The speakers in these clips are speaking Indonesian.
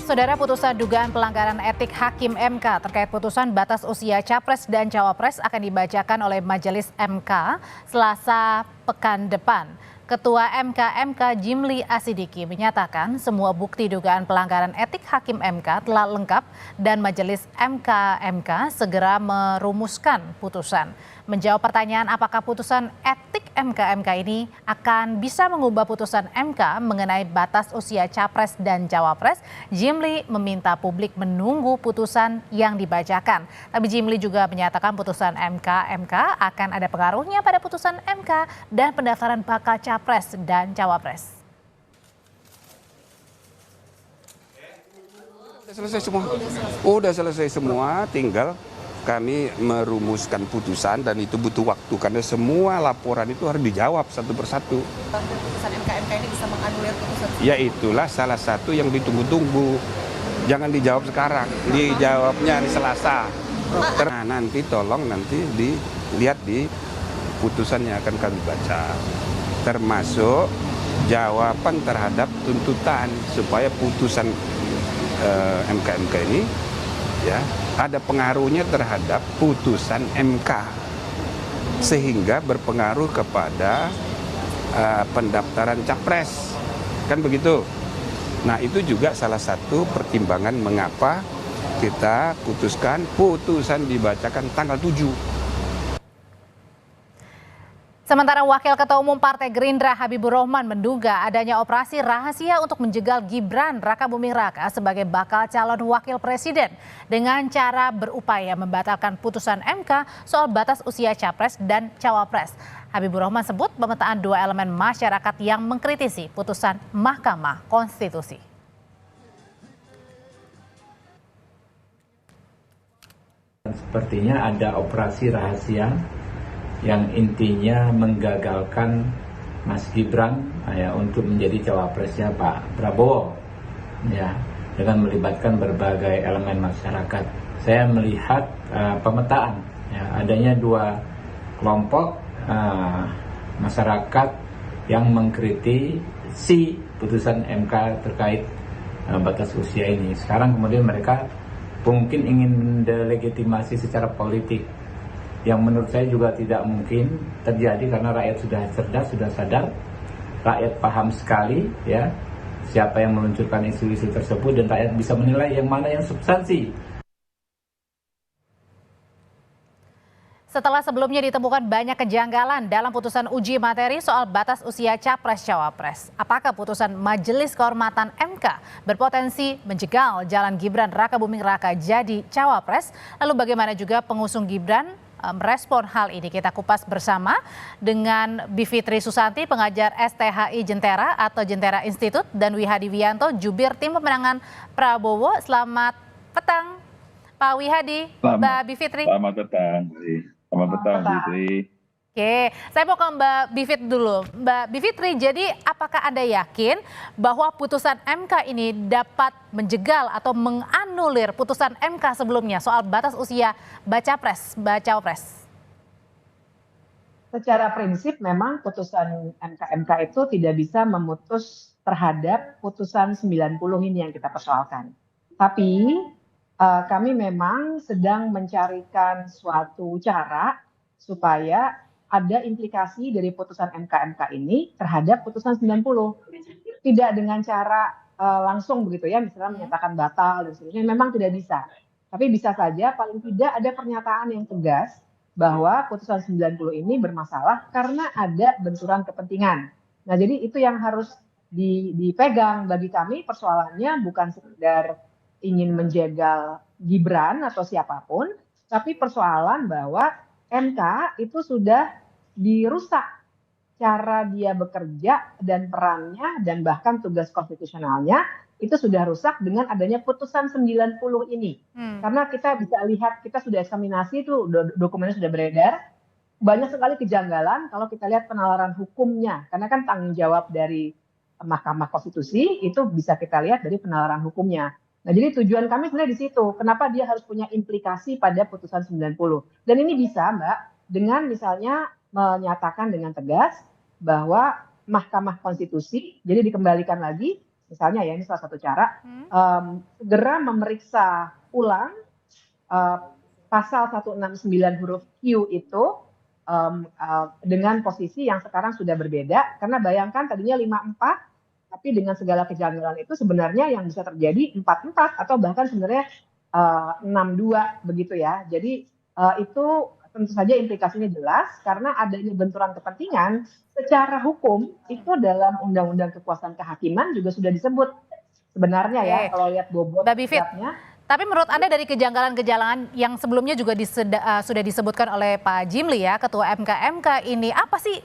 Saudara, putusan dugaan pelanggaran etik Hakim MK terkait putusan batas usia Capres dan Cawapres akan dibacakan oleh Majelis MK Selasa pekan depan. Ketua MK Jimli Asidiki menyatakan semua bukti dugaan pelanggaran etik Hakim MK telah lengkap dan Majelis MK segera merumuskan putusan. Menjawab pertanyaan apakah putusan etik MK ini akan bisa mengubah putusan MK mengenai batas usia Capres dan Cawapres, Jimli meminta publik menunggu putusan yang dibacakan. Tapi Jimli juga menyatakan putusan MK akan ada pengaruhnya pada putusan MK dan pendaftaran bakal Capres dan Cawapres. Udah selesai semua, tinggal kami merumuskan putusan dan itu butuh waktu karena semua laporan itu harus dijawab satu persatu. Putusan MK ini bisa menganulir putusan? Ya itulah salah satu yang ditunggu-tunggu. Jangan dijawab sekarang, dijawabnya di Selasa. Nah, nanti tolong dilihat di putusan yang akan kami baca. Termasuk jawaban terhadap tuntutan supaya putusan MK ini ya ada pengaruhnya terhadap putusan MK sehingga berpengaruh kepada pendaftaran capres, kan begitu. Nah, itu juga salah satu pertimbangan mengapa kita putuskan putusan dibacakan tanggal 7. Sementara Wakil Ketua Umum Partai Gerindra Habibur Rahman menduga adanya operasi rahasia untuk menjegal Gibran Rakabuming Raka sebagai bakal calon wakil presiden dengan cara berupaya membatalkan putusan MK soal batas usia Capres dan Cawapres. Habibur Rahman sebut pemetaan dua elemen masyarakat yang mengkritisi putusan Mahkamah Konstitusi. Sepertinya ada operasi rahasia yang intinya menggagalkan Mas Gibran ya, untuk menjadi cawapresnya Pak Prabowo ya, dengan melibatkan berbagai elemen masyarakat. Saya melihat pemetaan ya, adanya dua kelompok masyarakat yang mengkritisi putusan MK terkait batas usia ini. Sekarang kemudian mereka mungkin ingin mendelegitimasi secara politik, yang menurut saya juga tidak mungkin terjadi karena rakyat sudah cerdas, sudah sadar, rakyat paham sekali ya siapa yang meluncurkan isu-isu tersebut dan rakyat bisa menilai yang mana yang substansi. Setelah sebelumnya ditemukan banyak kejanggalan dalam putusan uji materi soal batas usia Capres-Cawapres, apakah putusan Majelis Kehormatan MK berpotensi menjegal jalan Gibran Rakabuming Raka jadi Cawapres? Lalu bagaimana juga pengusung Gibran merespon hal ini? Kita kupas bersama dengan Bivitri Susanti, pengajar STHI Jentera atau Jentera Institute, dan Wihadi Wianto, jubir tim pemenangan Prabowo. Selamat petang, Pak Wihadi, Mbak Bivitri. Selamat petang, selamat petang, Bivitri. Oke, saya mau ke Mbak Bivit dulu. Mbak Bivitri, jadi apakah Anda yakin bahwa putusan MK ini dapat menjegal atau menganulir putusan MK sebelumnya soal batas usia Cawapres? Secara prinsip memang putusan MK itu tidak bisa memutus terhadap putusan 90 ini yang kita persoalkan. Tapi kami memang sedang mencarikan suatu cara supaya ada implikasi dari putusan MK ini terhadap putusan 90. Tidak dengan cara langsung begitu ya, misalnya menyatakan batal dan sebagainya, memang tidak bisa. Tapi bisa saja paling tidak ada pernyataan yang tegas bahwa putusan 90 ini bermasalah karena ada benturan kepentingan. Nah, jadi itu yang harus dipegang. Bagi kami persoalannya bukan sekedar ingin menjegal Gibran atau siapapun, tapi persoalan bahwa MK itu sudah dirusak cara dia bekerja dan perannya dan bahkan tugas konstitusionalnya itu sudah rusak dengan adanya putusan 90 ini. Karena kita bisa lihat, kita sudah eksaminasi itu, dokumennya sudah beredar, banyak sekali kejanggalan kalau kita lihat penalaran hukumnya, karena kan tanggung jawab dari Mahkamah Konstitusi itu bisa kita lihat dari penalaran hukumnya. Nah, jadi tujuan kami sebenarnya di situ, kenapa dia harus punya implikasi pada putusan 90. Dan ini bisa, Mbak, dengan misalnya menyatakan dengan tegas bahwa Mahkamah Konstitusi, jadi dikembalikan lagi misalnya ya ini salah satu cara, segera memeriksa ulang pasal 169 huruf Q itu dengan posisi yang sekarang sudah berbeda, karena bayangkan tadinya 54, tapi dengan segala kejanggalan itu sebenarnya yang bisa terjadi 44 atau bahkan sebenarnya 62 begitu ya. Jadi itu tentu saja implikasinya jelas karena adanya benturan kepentingan secara hukum itu dalam Undang-Undang Kekuasaan Kehakiman juga sudah disebut sebenarnya ya kalau lihat bobot Mbak Bivit, draftnya. tapi menurut Anda dari kejanggalan-kejanggalan yang sebelumnya juga sudah disebutkan oleh Pak Jimli ya, Ketua MK ini, apa sih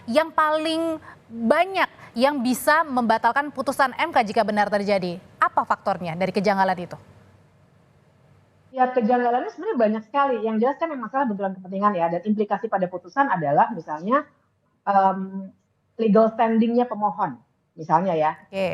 yang paling banyak yang bisa membatalkan putusan MK jika benar terjadi? Apa faktornya dari kejanggalan itu? Ya kejanggalannya sebenarnya banyak sekali. Yang jelas kan yang masalah benturan kepentingan ya, dan implikasi pada putusan adalah misalnya legal standingnya pemohon, misalnya ya.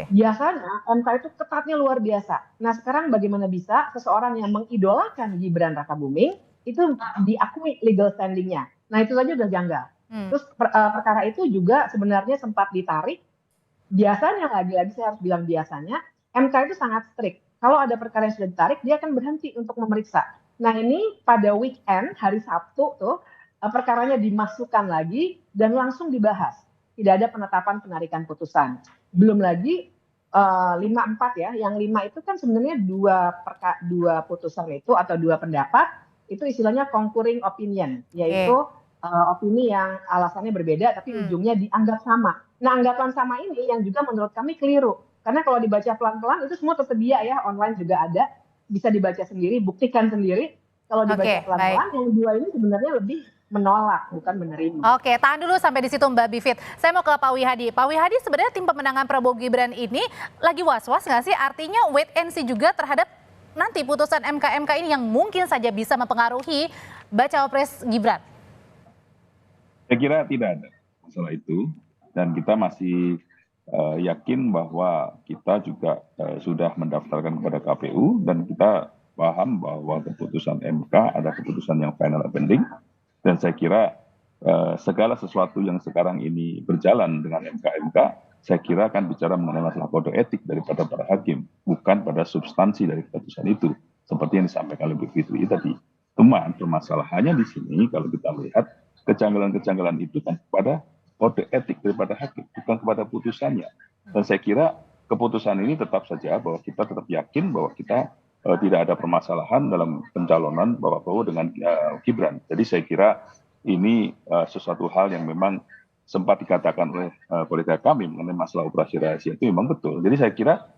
Biasanya MK itu ketatnya luar biasa. Nah sekarang bagaimana bisa seseorang yang mengidolakan Gibran Rakabuming itu diakui legal standingnya. Nah itu saja udah janggal. Terus perkara itu juga sebenarnya sempat ditarik. Biasanya lagi-lagi saya harus bilang biasanya, MK itu sangat strict. Kalau ada perkara yang sudah ditarik, dia akan berhenti untuk memeriksa. Nah ini pada weekend, hari Sabtu tuh, perkaranya dimasukkan lagi dan langsung dibahas. Tidak ada penetapan penarikan putusan. Belum lagi 54 ya, yang 5 itu kan sebenarnya dua putusan itu atau dua pendapat, itu istilahnya concurring opinion, yaitu opini yang alasannya berbeda tapi ujungnya dianggap sama. Nah anggapan sama ini yang juga menurut kami keliru. Karena kalau dibaca pelan-pelan itu semua tersedia ya, online juga ada, bisa dibaca sendiri, buktikan sendiri. Kalau dibaca pelan-pelan, yang dua ini sebenarnya lebih menolak, bukan menerima. Oke, tahan dulu sampai di situ Mbak Bivit. Saya mau ke Pak Wihadi. Pak Wihadi, sebenarnya tim pemenangan Prabowo Gibran ini lagi was-was nggak sih? Artinya wait and see juga terhadap nanti putusan MK ini yang mungkin saja bisa mempengaruhi bacawa pres Gibran. Saya kira tidak ada masalah itu, dan kita masih yakin bahwa kita juga sudah mendaftarkan kepada KPU, dan kita paham bahwa keputusan MK ada keputusan yang final and binding, dan saya kira segala sesuatu yang sekarang ini berjalan dengan MK, saya kira akan bicara mengenai masalah kode etik daripada para hakim, bukan pada substansi dari keputusan itu, seperti yang disampaikan oleh Bu Fitri tadi. Cuman permasalahannya di sini kalau kita melihat kejanggalan-kejanggalan itu kan kepada kode etik daripada hakim, bukan kepada putusannya. Dan saya kira keputusan ini tetap saja bahwa kita tetap yakin bahwa kita tidak ada permasalahan dalam pencalonan Bapak Prabowo dengan Gibran. Jadi saya kira ini sesuatu hal yang memang sempat dikatakan oleh kolega kami mengenai masalah operasi rahasia itu memang betul. Jadi saya kira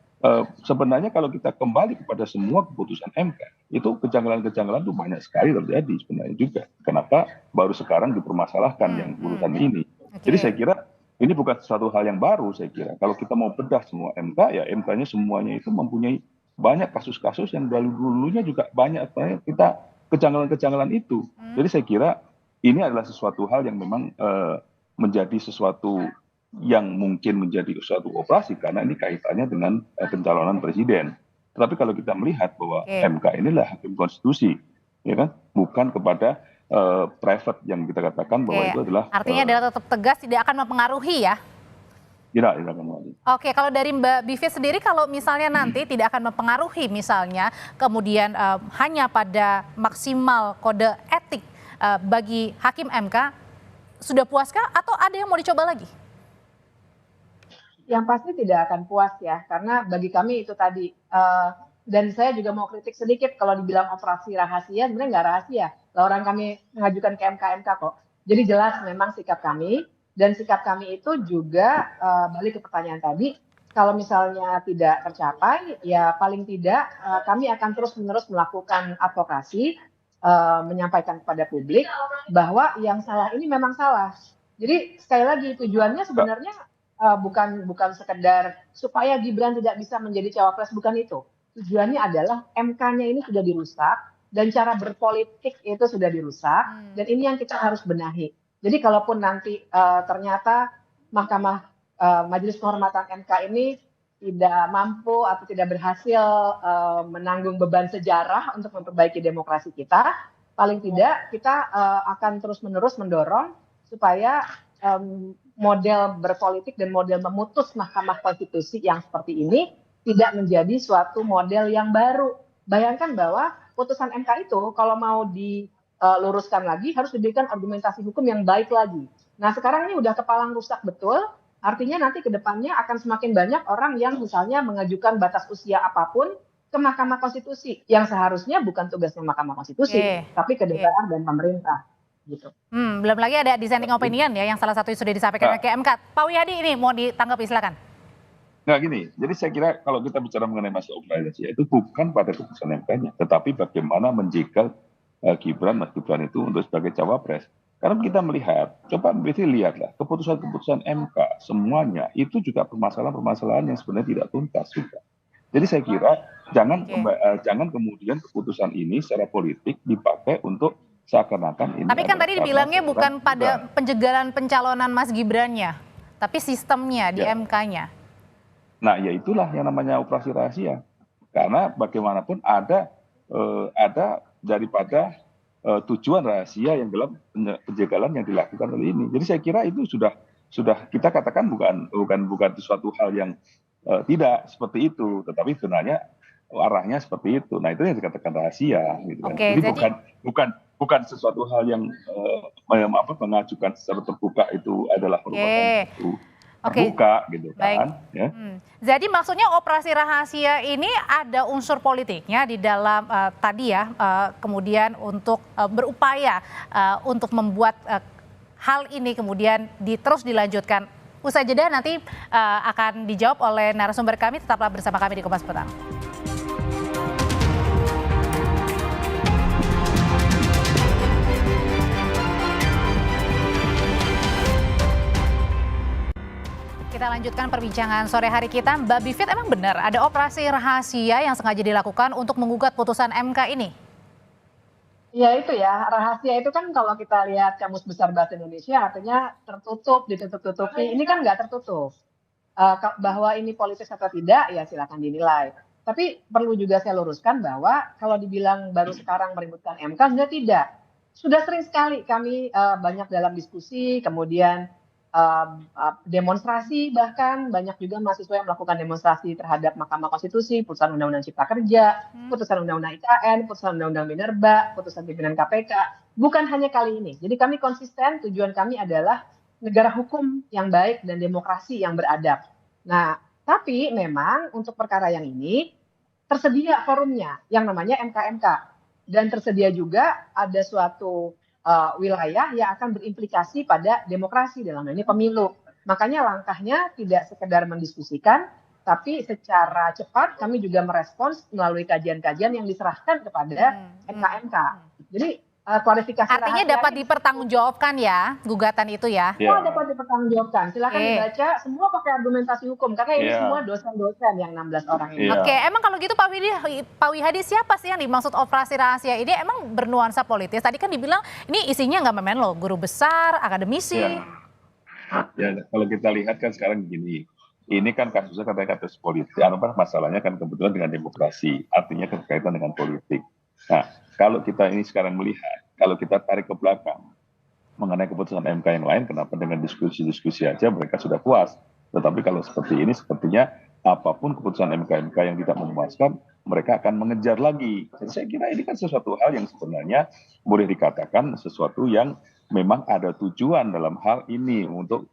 sebenarnya kalau kita kembali kepada semua keputusan MK, itu kejanggalan-kejanggalan itu banyak sekali terjadi sebenarnya juga. Kenapa baru sekarang dipermasalahkan yang urusan ini? Jadi saya kira ini bukan sesuatu hal yang baru saya kira. Kalau kita mau bedah semua MK, ya MK-nya semuanya itu mempunyai banyak kasus-kasus yang dulunya juga banyak kita kejanggalan-kejanggalan itu. Jadi saya kira ini adalah sesuatu hal yang memang menjadi sesuatu yang mungkin menjadi suatu operasi karena ini kaitannya dengan pencalonan presiden. Tetapi kalau kita melihat bahwa MK inilah hakim konstitusi, ya kan, bukan kepada private yang kita katakan bahwa itu adalah artinya adalah tetap tegas tidak akan mempengaruhi ya. Tidak akan mempengaruhi. Oke, kalau dari Mbak Bivit sendiri kalau misalnya nanti tidak akan mempengaruhi misalnya kemudian hanya pada maksimal kode etik bagi hakim MK, sudah puaskah atau ada yang mau dicoba lagi? Yang pasti tidak akan puas ya, karena bagi kami itu tadi, dan saya juga mau kritik sedikit kalau dibilang operasi rahasia, sebenarnya nggak rahasia. Lah orang kami mengajukan ke MK kok. Jadi jelas memang sikap kami, dan sikap kami itu juga balik ke pertanyaan tadi, kalau misalnya tidak tercapai, ya paling tidak kami akan terus-menerus melakukan advokasi, menyampaikan kepada publik bahwa yang salah ini memang salah. Jadi sekali lagi tujuannya sebenarnya bukan sekedar supaya Gibran tidak bisa menjadi cawapres, bukan itu. Tujuannya adalah MK-nya ini sudah dirusak dan cara berpolitik itu sudah dirusak, dan ini yang kita harus benahi. Jadi kalaupun nanti ternyata Majelis Kehormatan MK ini tidak mampu atau tidak berhasil menanggung beban sejarah untuk memperbaiki demokrasi kita, paling tidak kita akan terus-menerus mendorong supaya model berpolitik dan model memutus Mahkamah Konstitusi yang seperti ini tidak menjadi suatu model yang baru. Bayangkan bahwa putusan MK itu kalau mau diluruskan lagi harus diberikan argumentasi hukum yang baik lagi. Nah sekarang ini udah kepalang rusak betul, artinya nanti ke depannya akan semakin banyak orang yang misalnya mengajukan batas usia apapun ke Mahkamah Konstitusi, yang seharusnya bukan tugasnya Mahkamah Konstitusi, tapi ke DPR dan pemerintah. Gitu. Belum lagi ada dissenting opinion ya, yang salah satu sudah disampaikan ke MK. Pak Wihadi ini mau ditanggapi, silakan. Nah gini, jadi saya kira kalau kita bicara mengenai masalah optimalisasi itu bukan pada keputusan MK-nya, tetapi bagaimana menjegal Mas Gibran itu untuk sebagai cawapres. Karena kita melihat, coba berarti lihatlah keputusan-keputusan MK semuanya itu juga permasalahan-permasalahan yang sebenarnya tidak tuntas juga. Jadi saya kira jangan kemudian keputusan ini secara politik dipakai untuk seakan-akan ini. Tapi kan tadi dibilangnya bukan pada penjegalan pencalonan Mas Gibrannya, tapi sistemnya di MK-nya. Nah, ya itulah yang namanya operasi rahasia. Karena bagaimanapun ada daripada tujuan rahasia yang dalam penjagalan yang dilakukan oleh ini. Jadi saya kira itu sudah kita katakan bukan suatu hal yang tidak seperti itu, tetapi sebenarnya arahnya seperti itu. Nah, itu yang dikatakan rahasia gitu kan. Jadi bukan sesuatu hal yang mengajukan secara terbuka itu adalah merupakan itu terbuka gitu kan. Ya. Jadi maksudnya operasi rahasia ini ada unsur politiknya di dalam tadi ya, kemudian untuk berupaya untuk membuat hal ini kemudian terus dilanjutkan. Usai jeda nanti akan dijawab oleh narasumber kami, tetaplah bersama kami di Kompas Petang. Kita lanjutkan perbincangan sore hari kita. Mbak Bivit, emang benar ada operasi rahasia yang sengaja dilakukan untuk menggugat putusan MK ini? Ya itu ya, rahasia itu kan kalau kita lihat Kamus Besar Bahasa Indonesia artinya tertutup, ditutup-tutupi. Ini kan nggak tertutup. Bahwa ini politis atau tidak ya silakan dinilai. Tapi perlu juga saya luruskan bahwa kalau dibilang baru sekarang meributkan MK, sebenarnya tidak. Sudah sering sekali kami banyak dalam diskusi, kemudian demonstrasi, bahkan banyak juga mahasiswa yang melakukan demonstrasi terhadap Mahkamah Konstitusi, putusan Undang-Undang Cipta Kerja, putusan Undang-Undang IKN, putusan Undang-Undang Minerba, putusan pimpinan KPK. Bukan hanya kali ini. Jadi kami konsisten, tujuan kami adalah negara hukum yang baik dan demokrasi yang beradab. Nah, tapi memang untuk perkara yang ini tersedia forumnya yang namanya MK-MK. Dan tersedia juga ada suatu wilayah yang akan berimplikasi pada demokrasi dalam hal ini pemilu. Makanya langkahnya tidak sekedar mendiskusikan, tapi secara cepat kami juga merespons melalui kajian-kajian yang diserahkan kepada MK-MK. Jadi klarifikasi artinya dapat dipertanggungjawabkan ya gugatan itu ya? Semua dapat dipertanggungjawabkan. Silakan dibaca, semua pakai argumentasi hukum karena ini semua dosen-dosen yang 16 orang ini. Oke, emang kalau gitu Pak Wihadi siapa sih yang dimaksud operasi rahasia ini? Emang bernuansa politis? Tadi kan dibilang ini isinya nggak main-main loh, guru besar, akademisi. Ya, kalau kita lihat kan sekarang gini, ini kan kasusnya katanya kasus politik, masalahnya kan kebetulan dengan demokrasi, artinya berkaitan dengan politik. Nah, kalau kita ini sekarang melihat, kalau kita tarik ke belakang mengenai keputusan MK yang lain, kenapa dengan diskusi-diskusi aja mereka sudah puas. Tetapi kalau seperti ini, sepertinya apapun keputusan MK-MK yang tidak memuaskan, mereka akan mengejar lagi. Jadi saya kira ini kan sesuatu hal yang sebenarnya boleh dikatakan sesuatu yang memang ada tujuan dalam hal ini untuk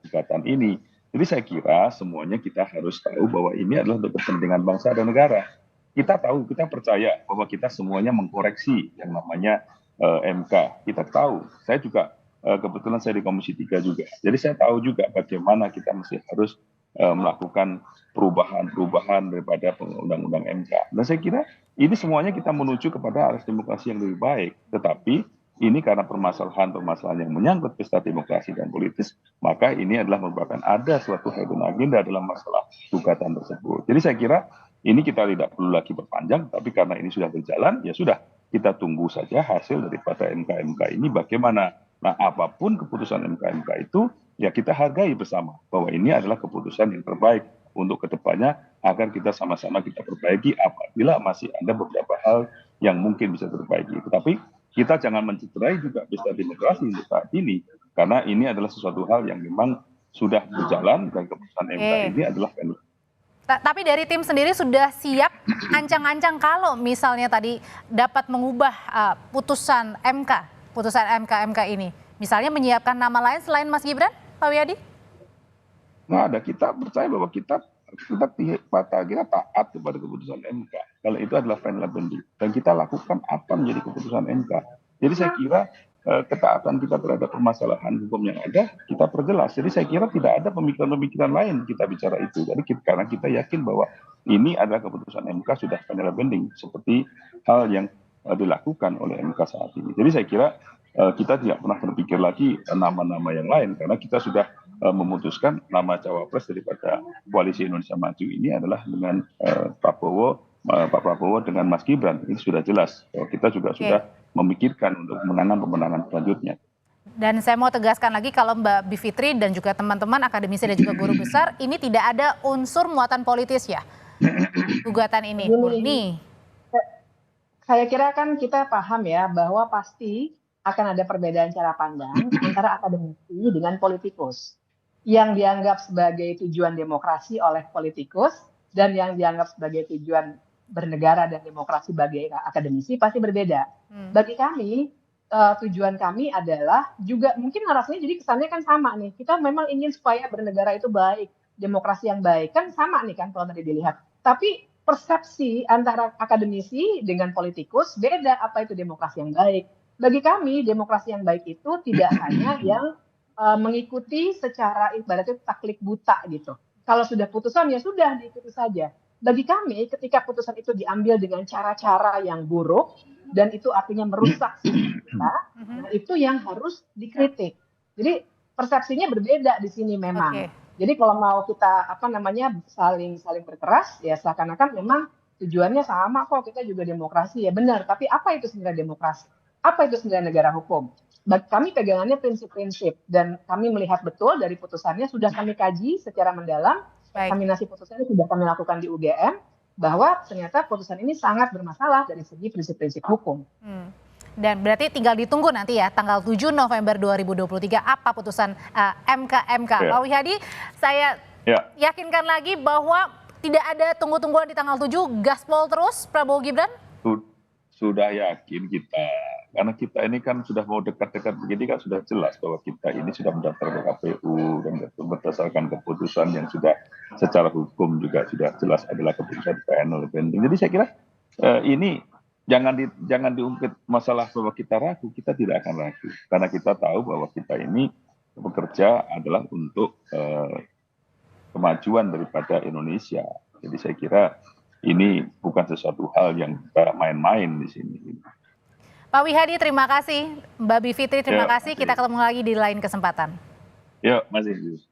gugatan ini. Jadi saya kira semuanya kita harus tahu bahwa ini adalah untuk kepentingan bangsa dan negara. Kita tahu, kita percaya bahwa kita semuanya mengkoreksi yang namanya MK. Kita tahu, saya juga kebetulan saya di Komisi 3 juga. Jadi saya tahu juga bagaimana kita masih harus melakukan perubahan-perubahan daripada undang-undang MK. Dan saya kira ini semuanya kita menuju kepada arah demokrasi yang lebih baik. Tetapi ini karena permasalahan-permasalahan yang menyangkut pesta demokrasi dan politis, maka ini adalah merupakan ada suatu hidden agenda dalam masalah gugatan tersebut. Jadi saya kira ini kita tidak perlu lagi berpanjang, tapi karena ini sudah berjalan, ya sudah, kita tunggu saja hasil daripada MK-MK ini bagaimana. Nah, apapun keputusan MK-MK itu, ya kita hargai bersama, bahwa ini adalah keputusan yang terbaik untuk kedepannya, agar kita sama-sama kita perbaiki apabila masih ada beberapa hal yang mungkin bisa diperbaiki. Tetapi kita jangan mencederai juga pesta demokrasi untuk saat ini, Karena ini adalah sesuatu hal yang memang sudah berjalan dan keputusan MK ini adalah final. Tapi dari tim sendiri sudah siap ancang-ancang kalau misalnya tadi dapat mengubah putusan MK ini. Misalnya menyiapkan nama lain selain Mas Gibran, Pak Wiyadi? Nggak ada, kita percaya bahwa kita taat kepada keputusan MK. Kalau itu adalah final binding. Dan kita lakukan apa menjadi keputusan MK. Jadi saya kira ketaatan kita terhadap permasalahan hukum yang ada, kita perjelas. Jadi saya kira tidak ada pemikiran-pemikiran lain kita bicara itu. Jadi karena kita yakin bahwa ini adalah keputusan MK sudah final binding. Seperti hal yang dilakukan oleh MK saat ini. Jadi saya kira kita tidak pernah berpikir lagi nama-nama yang lain. Karena kita sudah memutuskan nama cawapres daripada Koalisi Indonesia Maju ini adalah dengan Pak Prabowo dengan Mas Gibran. Ini sudah jelas. Kita juga sudah memikirkan untuk pemenangan selanjutnya. Dan saya mau tegaskan lagi kalau Mbak Bivitri dan juga teman-teman akademisi dan juga guru besar, ini tidak ada unsur muatan politis ya, gugatan ini. Murni. Saya kira kan kita paham ya bahwa pasti akan ada perbedaan cara pandang antara akademisi dengan politikus. Yang dianggap sebagai tujuan demokrasi oleh politikus dan yang dianggap sebagai tujuan bernegara dan demokrasi bagi akademisi pasti berbeda. Bagi kami, tujuan kami adalah juga mungkin narasinya jadi kesannya kan sama nih. Kita memang ingin supaya bernegara itu baik, demokrasi yang baik. Kan sama nih kan kalau tadi dilihat. Tapi persepsi antara akademisi dengan politikus beda apa itu demokrasi yang baik. Bagi kami, demokrasi yang baik itu tidak hanya yang mengikuti secara ibaratnya taklid buta gitu. Kalau sudah putusan ya sudah diikuti saja. Bagi kami ketika putusan itu diambil dengan cara-cara yang buruk dan itu artinya merusak kita, itu yang harus dikritik. Jadi persepsinya berbeda di sini memang. Jadi kalau mau kita saling berkeras ya seakan-akan memang tujuannya sama kok, kita juga demokrasi ya benar. Tapi apa itu sebenarnya demokrasi? Apa itu sebenarnya negara hukum? Kami pegangannya prinsip-prinsip dan kami melihat betul dari putusannya sudah kami kaji secara mendalam. Eksaminasi putusannya sudah kami lakukan di UGM bahwa ternyata putusan ini sangat bermasalah dari segi prinsip-prinsip hukum. Dan berarti tinggal ditunggu nanti ya tanggal 7 November 2023 apa putusan MK. Pak Wiyadi, saya yakinkan lagi bahwa tidak ada tunggu-tungguan di tanggal 7, gaspol terus Prabowo Gibran? Sudah yakin kita, karena kita ini kan sudah mau dekat-dekat begini kan sudah jelas bahwa kita ini sudah mendaftar ke KPU dan berdasarkan keputusan yang sudah secara hukum juga sudah jelas adalah keputusan final binding. Jadi saya kira ini jangan diungkit masalah bahwa kita ragu, kita tidak akan ragu karena kita tahu bahwa kita ini bekerja adalah untuk kemajuan daripada Indonesia. Jadi saya kira ini bukan sesuatu hal yang main-main di sini. Pak Wiyadi, terima kasih. Mbak Bivitri, terima kasih. Kita ketemu lagi di lain kesempatan. Yuk, masih.